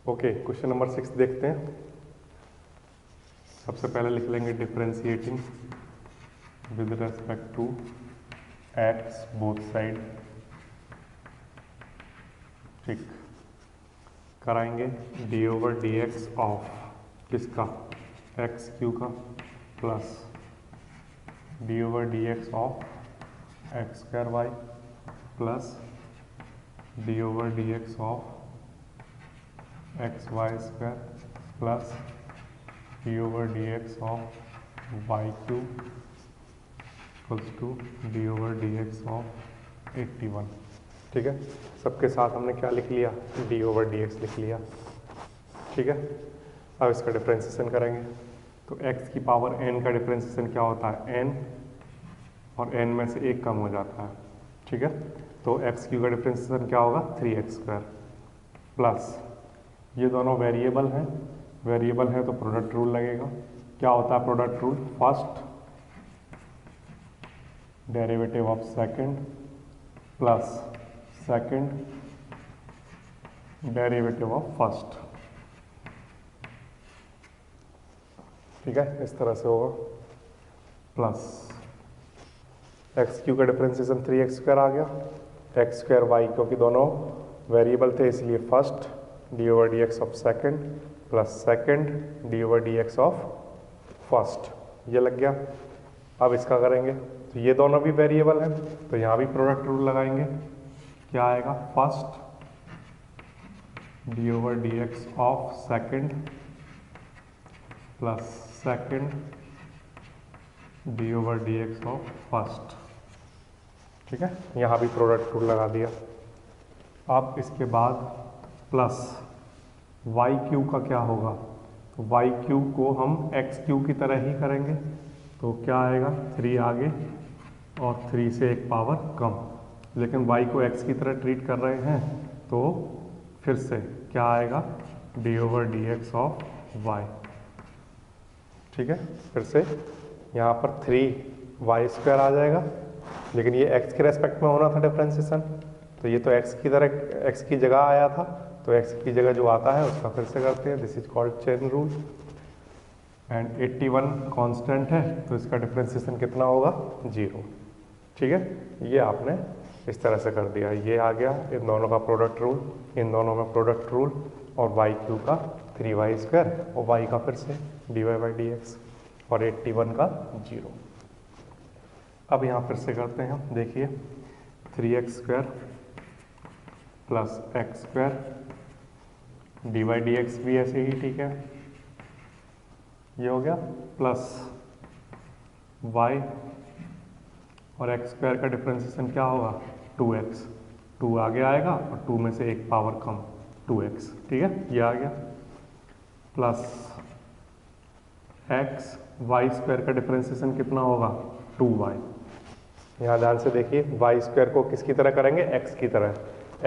Okay, question number 6 देखते हैं। सबसे पहले लिख लेंगे differentiating with respect to x both side. ठीक, कराएंगे d over D x of किसका, एक्स क्यू का, plus D over D x of x square y plus D over D x of x y square plus D over D x of y cube equals to d over D x of 81। ठीक है, सबके साथ हमने क्या लिख लिया, D over D x लिख लिया। ठीक है, अब इसका डिफ्रेंसिएशन करेंगे तो x की पावर n का डिफ्रेंसिएशन क्या होता है, n, और n में से एक कम हो जाता है। ठीक है, तो एक्स क्यू का डिफ्रेंसिएशन क्या होगा, 3x स्क्वायर प्लस ये दोनों वेरिएबल हैं, वेरिएबल है तो प्रोडक्ट रूल लगेगा। क्या होता है product rule, first derivative of second plus second derivative of first. ठीक है, इस तरह से होगा प्लस एक्स क्यू का डिफरेंशिएशन 3x स्क्वायर आ गया, एक्स स्क्वायर वाई, क्योंकि दोनों वेरिएबल थे इसलिए first D over D x of second plus second D over D x of first, ये लग गया। अब इसका करेंगे तो ये दोनों भी वेरिएबल हैं तो यहाँ भी प्रोडक्ट रूल लगाएंगे। क्या आएगा, first D over D x of second plus second D over D x of first. ठीक है, यहाँ भी प्रोडक्ट रूल लगा दिया। अब इसके बाद प्लस वाई क्यूब का क्या होगा, तो वाई क्यूब को हम एक्स क्यूब की तरह ही करेंगे तो क्या आएगा, 3 आगे और 3 से एक पावर कम, लेकिन वाई को एक्स की तरह ट्रीट कर रहे हैं तो फिर से क्या आएगा, d over D x of y. ठीक है, फिर से यहाँ पर 3 वाई स्क्वायर आ जाएगा, लेकिन ये x के रेस्पेक्ट में होना था डिफरेंशिएशन, तो ये तो x की तरह x की जगह आया था, तो x की जगह जो आता है उसका फिर से करते हैं। This is called chain rule and 81 constant है तो इसका डिफरेंशिएशन कितना होगा, 0। ठीक है, ये आपने इस तरह से कर दिया, ये आ गया इन दोनों का प्रोडक्ट रूल, इन दोनों में प्रोडक्ट रूल, और वाई क्यू का 3y स्क्वायर और y का फिर से D Y by D x और 81 का 0। अब यहाँ फिर से करते हैं हम, देखिए 3x square plus x square d Y D x भी ऐसे ही, ठीक है, ये हो गया, प्लस y और एक्स स्क्वायर का डिफरेंशिएशन क्या होगा, 2x, 2 आगे आएगा और 2 में से एक पावर कम 2x। ठीक है, ये आ गया, प्लस x वाई स्क्वायर का डिफरेंशिएशन कितना होगा, 2y। यहाँ ध्यान से देखिए, वाई स्क्वायर को किसकी तरह करेंगे, x की तरह,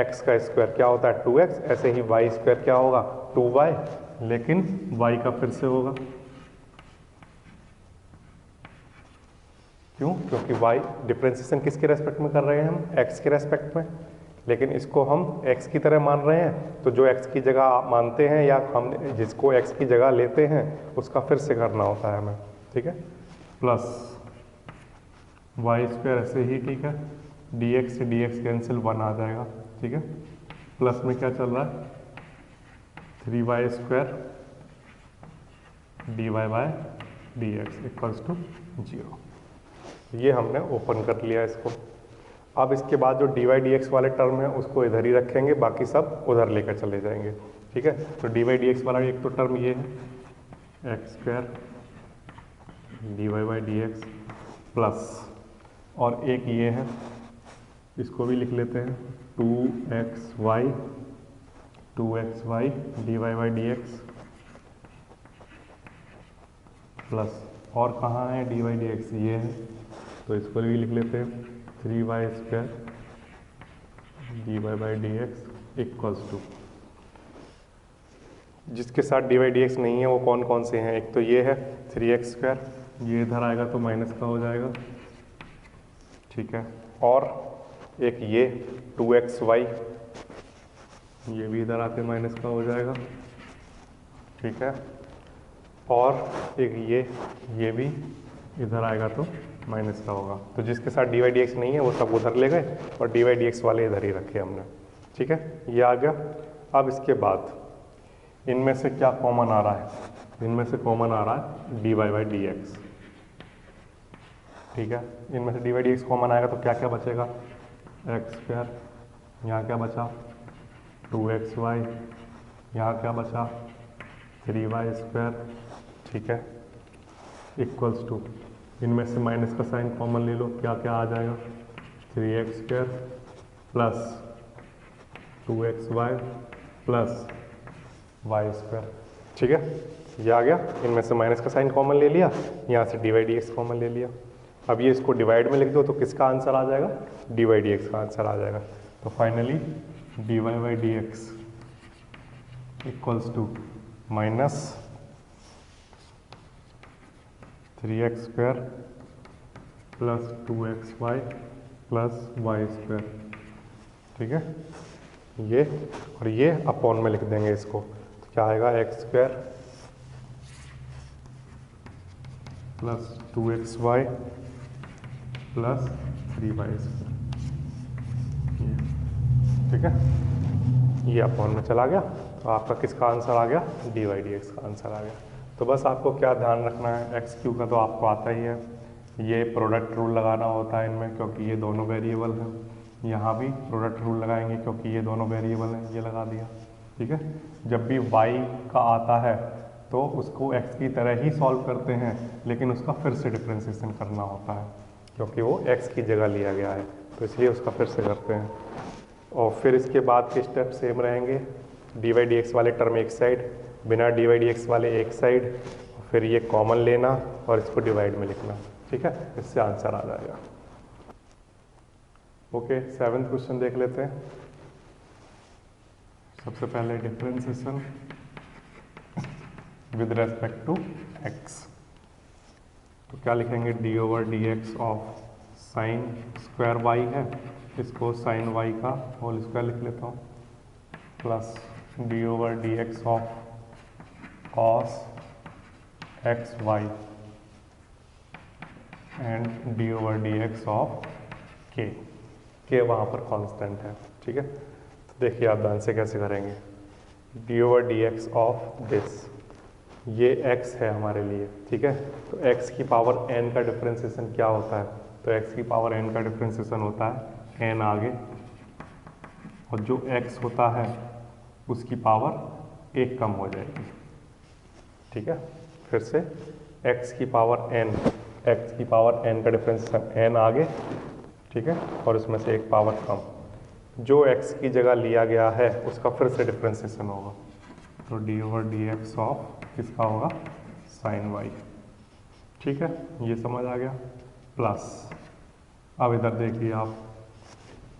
x का स्क्वायर क्या होता है 2x, ऐसे ही वाई स्क्वायर क्या होगा 2y, लेकिन y का फिर से होगा, क्यों, क्योंकि y डिफरेंशिएशन किसके रेस्पेक्ट में कर रहे हैं हम, x के रेस्पेक्ट में, लेकिन इसको हम x की तरह मान रहे हैं तो जो x की जगह मानते हैं या हम जिसको x की जगह लेते हैं उसका फिर से करना होता है हमें। ठीक है, प्लस वाई स्क्वायर ऐसे ही, ठीक है, डी एक्स से डी एक्स कैंसिल 1 आ जाएगा। ठीक है, प्लस में क्या चल रहा है, 3y square d y by d x equals to 0। ये हमने ओपन कर लिया इसको। अब इसके बाद जो डी वाई डी एक्स वाले टर्म है उसको इधर ही रखेंगे, बाकी सब उधर लेकर चले जाएंगे। ठीक है, तो डी वाई डी एक्स वाला एक तो टर्म ये है, x square d Y by D x plus, और एक ये है, इसको भी लिख लेते हैं, 2xy d Y by D x plus, और कहाँ है डी वाई डी एक्स, ये है तो इसको भी लिख लेते हैं, 3y square d Y by D x equals to, जिसके साथ डी वाई डी एक्स नहीं है वो कौन कौन से हैं, एक तो ये है 3x स्क्वायर, ये इधर आएगा तो माइनस का हो जाएगा। ठीक है, और एक ये 2xy ये भी इधर आके माइनस का हो जाएगा, ठीक है। और एक ये भी इधर आएगा तो माइनस का होगा। तो जिसके साथ डी वाई डी एक्स नहीं है वो सब उधर ले गए और डी वाई डी एक्स वाले इधर ही रखे हमने, ठीक है। ये आ गया। अब इसके बाद इनमें से क्या कॉमन आ रहा है? इनमें से कॉमन आ रहा है D Y by D X, ठीक है। इनमें से D Y D X common आएगा तो क्या क्या बचेगा? एक्स स्क्वायर, यहाँ क्या बचा? 2xy, यहाँ क्या बचा? 3y स्क्वायर, ठीक है, इक्वल्स टू, इनमें से माइनस का साइन कॉमन ले लो, क्या क्या आ जाएगा? 3x square plus 2xy plus y square, ठीक है। ये आ गया। इनमें से माइनस का साइन कॉमन ले लिया, यहाँ से D Y D X common ले लिया। अब ये इसको डिवाइड में लिख दो तो किसका आंसर आ जाएगा? डी वाई डी एक्स का आंसर आ जाएगा। तो finally D Y by D x equals to minus 3x square plus 2xy plus y square, ठीक है। ये और ये अपॉन में लिख देंगे इसको, तो क्या आएगा? X square plus 2xy plus 3y square, ठीक है। ये अपॉन में चला गया, तो आपका किसका आंसर आ गया? डी वाई डी एक्स का आंसर आ गया। तो बस आपको क्या ध्यान रखना है, एक्स क्यू का तो आपको आता ही है, ये प्रोडक्ट रूल लगाना होता है इनमें क्योंकि ये दोनों वेरिएबल हैं। यहाँ भी प्रोडक्ट रूल लगाएंगे क्योंकि ये दोनों वेरिएबल हैं, ये लगा दिया, ठीक है। जब भी y का आता है तो उसको x की तरह ही सॉल्व करते हैं, लेकिन उसका फिर से डिफ्रेंसिएशन करना होता है क्योंकि वो x की जगह लिया गया है, तो इसलिए उसका फिर से करते हैं। और फिर इसके बाद के स्टेप सेम रहेंगे, डी वाई डी एक्स वाले टर्म एक साइड, बिना डी वाई डी एक्स वाले एक साइड, फिर ये कॉमन लेना और इसको डिवाइड में लिखना, ठीक है। इससे आंसर आ जाएगा। ओके, 7th क्वेश्चन देख लेते हैं। सबसे पहले differentiation with respect to x, तो क्या लिखेंगे? D over D x of sine square y है, इसको साइन y का होल स्क्वायर लिख लेता हूँ, plus D over D x of cos X Y and D over D x of के वहाँ पर कांस्टेंट है, ठीक है। तो देखिए आप ध्यान से कैसे करेंगे। D over D x of this, ये x है हमारे लिए, ठीक है। तो x की पावर n का डिफरेंशिएशन क्या होता है? तो x की पावर n का डिफरेंशिएशन होता है n आगे, और जो x होता है उसकी पावर 1 कम हो जाएगी, ठीक है। फिर से x की पावर n का डिफरेंशिएशन n आगे, ठीक है, और उसमें से एक पावर कम, जो x की जगह लिया गया है उसका फिर से डिफरेंशिएशन होगा, तो D over D x of किसका होगा? साइन y, ठीक है। ये समझ आ गया। प्लस अब इधर देखिए आप,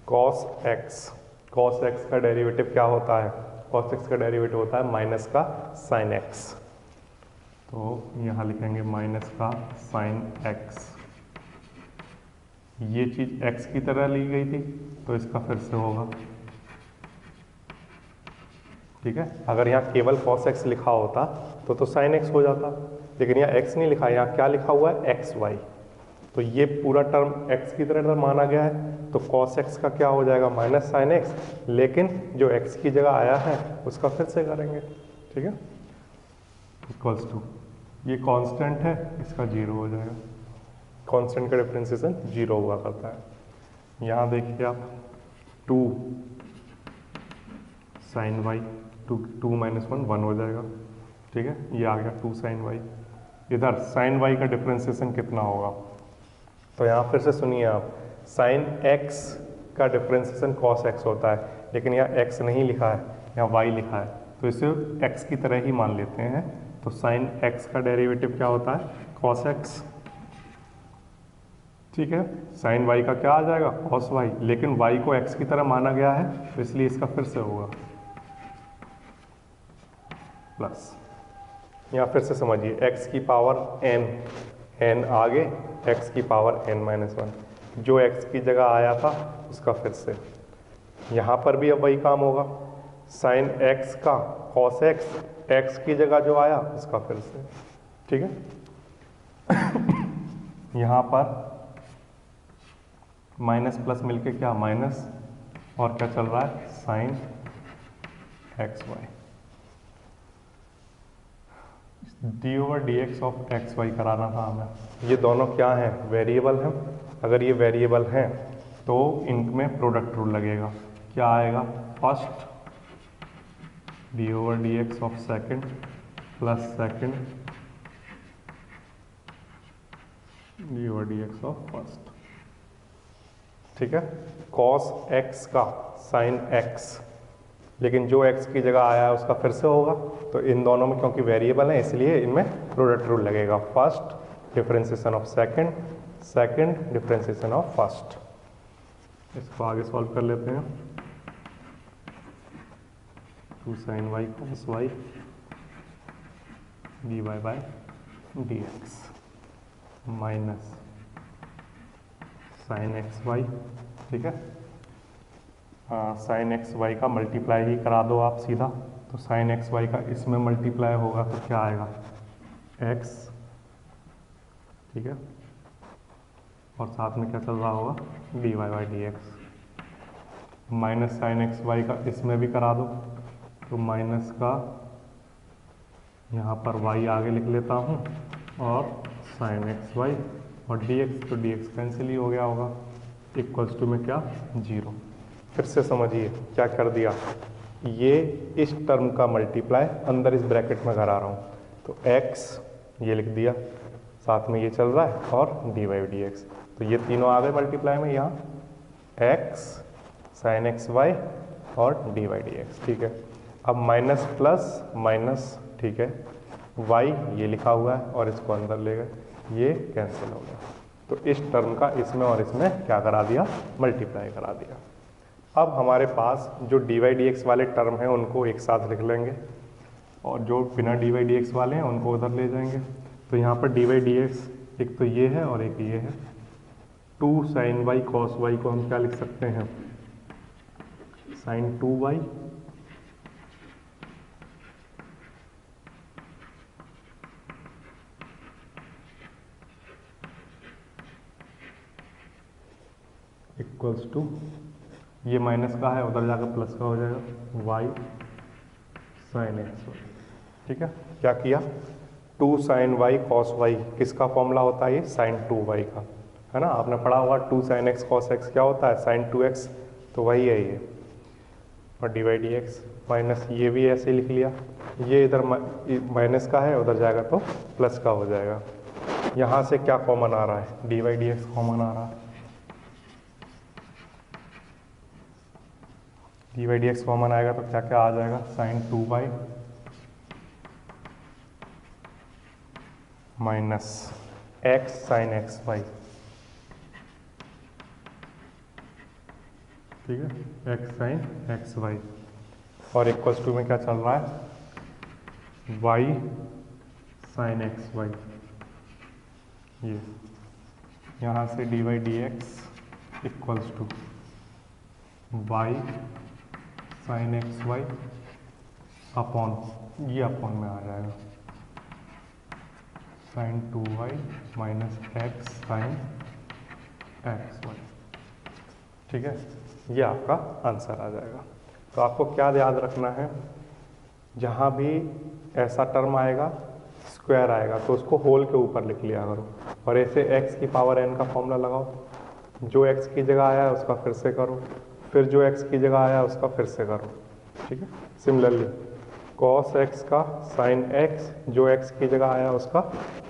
cos x का डेरिवेटिव क्या होता है? cos x का डेरिवेटिव होता है माइनस का साइन x, तो यहाँ लिखेंगे माइनस का साइन x। ये चीज़ x की तरह ली गई थी तो इसका फिर से होगा, ठीक है। अगर यहाँ केवल cos x लिखा होता तो sin x हो जाता, लेकिन यहाँ x नहीं लिखा है, यहाँ क्या लिखा हुआ है? xy, तो ये पूरा टर्म x की तरह माना गया है, तो cos x का क्या हो जाएगा? माइनस साइन x, लेकिन जो x की जगह आया है उसका फिर से करेंगे, ठीक है। इक्वल्स टू, ये कांस्टेंट है, इसका 0 हो जाएगा, कांस्टेंट का डिफरेंशिएशन 0 हुआ करता है। यहाँ देखिए आप 2 साइन y, 2 माइनस 1 हो जाएगा, ठीक है। ये आ गया 2 साइन y। इधर साइन y का डिफरेंशिएशन कितना होगा? तो यहाँ फिर से सुनिए आप, साइन x का डिफरेंशिएशन cos x होता है, लेकिन यहाँ x नहीं लिखा है, यहाँ y लिखा है, तो इसे x की तरह ही मान लेते हैं। तो साइन x का डेरिवेटिव क्या होता है? cos x, ठीक है। साइन y का क्या आ जाएगा? cos y, लेकिन y को x की तरह माना गया है तो इसलिए इसका फिर से होगा प्लस। यहाँ फिर से समझिए, x की पावर n आगे, x की पावर n-1, जो x की जगह आया था उसका फिर से। यहाँ पर भी अब वही काम होगा, साइन एक्स का कॉस एक्स, एक्स की जगह जो आया उसका फिर से, ठीक है। यहाँ पर माइनस प्लस मिलके क्या माइनस, और क्या चल रहा है sine x Y, D over D x of x Y कराना था हमें। ये दोनों क्या हैं वेरिएबल हैं, अगर ये वेरिएबल हैं तो इनमें प्रोडक्ट रूल लगेगा। क्या आएगा first D over D x of second plus second D over D x of first, ठीक है। कॉस एक्स का साइन एक्स, लेकिन जो x की जगह आया है उसका फिर से होगा, तो इन दोनों में क्योंकि वेरिएबल है इसलिए इनमें प्रोडक्ट रूल लगेगा। First differentiation of second, second differentiation of first. इसको आगे सॉल्व कर लेते हैं। 2 sin y cos y dy by dx minus sine x Y, ठीक है। साइन एक्स वाई का मल्टीप्लाई ही करा दो आप सीधा, तो साइन एक्स वाई का इसमें मल्टीप्लाई होगा तो क्या आएगा एक्स, ठीक है, और साथ में क्या चल रहा होगा D Y by D X, minus sine x Y का इसमें भी करा दो, तो माइनस का यहाँ पर वाई आगे लिख लेता हूँ और साइन एक्स वाई और डी एक्स, तो डी एक्स कैंसिल ही हो गया होगा, इक्वल्स टू में क्या 0। फिर से समझिए क्या कर दिया, ये इस टर्म का मल्टीप्लाई अंदर इस ब्रैकेट में करा रहा हूँ, तो x ये लिख दिया, साथ में ये चल रहा है और डी वाई डी एक्स, तो ये तीनों आ गए मल्टीप्लाई में, यहाँ x साइन एक्स वाई और डी वाई डी एक्स, ठीक है। अब माइनस प्लस माइनस, ठीक है, y ये लिखा हुआ है और इसको अंदर ले गए, ये कैंसिल हो गया, तो इस टर्म का इसमें और इसमें क्या करा दिया मल्टीप्लाई करा दिया। अब हमारे पास जो डी वाई डी एक्स वाले टर्म हैं उनको एक साथ लिख लेंगे और जो बिना डी वाई डी एक्स वाले हैं उनको उधर ले जाएंगे। तो यहाँ पर डी वाई डी एक्स एक तो ये है और एक ये है, 2 साइन वाई कॉस वाई को हम क्या लिख सकते हैं साइन 2y इक्वल्स टू, ये माइनस का है उधर जाकर प्लस का हो जाएगा y साइन एक्स वाई, ठीक है। क्या किया 2 साइन वाई कॉस वाई किसका फॉर्मूला होता है, ये साइन 2y का है ना, आपने पढ़ा होगा 2 साइन एक्स कॉस एक्स क्या होता है साइन 2x, तो वही है ये, और D Y D X minus ये भी ऐसे ही लिख लिया, ये इधर माइनस का है उधर जाएगा तो प्लस का हो जाएगा। यहाँ से क्या कॉमन आ रहा है D Y D X common आ रहा है, D Y D X common आएगा तो क्या क्या आ जाएगा sine 2y minus X sine x Y, ठीक है, एक्स साइन एक्स वाई, और इक्वल्स टू में क्या चल रहा है y साइन एक्स वाई, ये यहाँ से D Y D x equals to y sine x Y upon, ये अपॉन में आ जाएगा sine 2y minus X sine x Y, ठीक है, ये आपका आंसर आ जाएगा। तो आपको क्या याद रखना है, जहाँ भी ऐसा टर्म आएगा स्क्वायर आएगा तो उसको होल के ऊपर लिख लिया करो, और ऐसे x की पावर n का फॉर्मूला लगाओ, जो x की जगह आया है उसका फिर से करो, फिर जो x की जगह आया उसका फिर से करो, ठीक है। सिमिलरली cos x का sin x, जो x की जगह आया उसका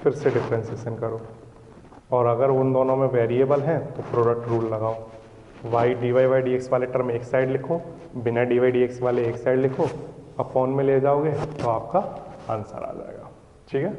फिर से डिफरेंशिएशन करो, और अगर उन दोनों में वेरिएबल हैं तो प्रोडक्ट रूल लगाओ, y dy by D x वाले टर्म एक साइड लिखो, बिना dy डी एक्स वाले एक साइड लिखो, अपॉन में ले जाओगे तो आपका आंसर आ जाएगा, ठीक है।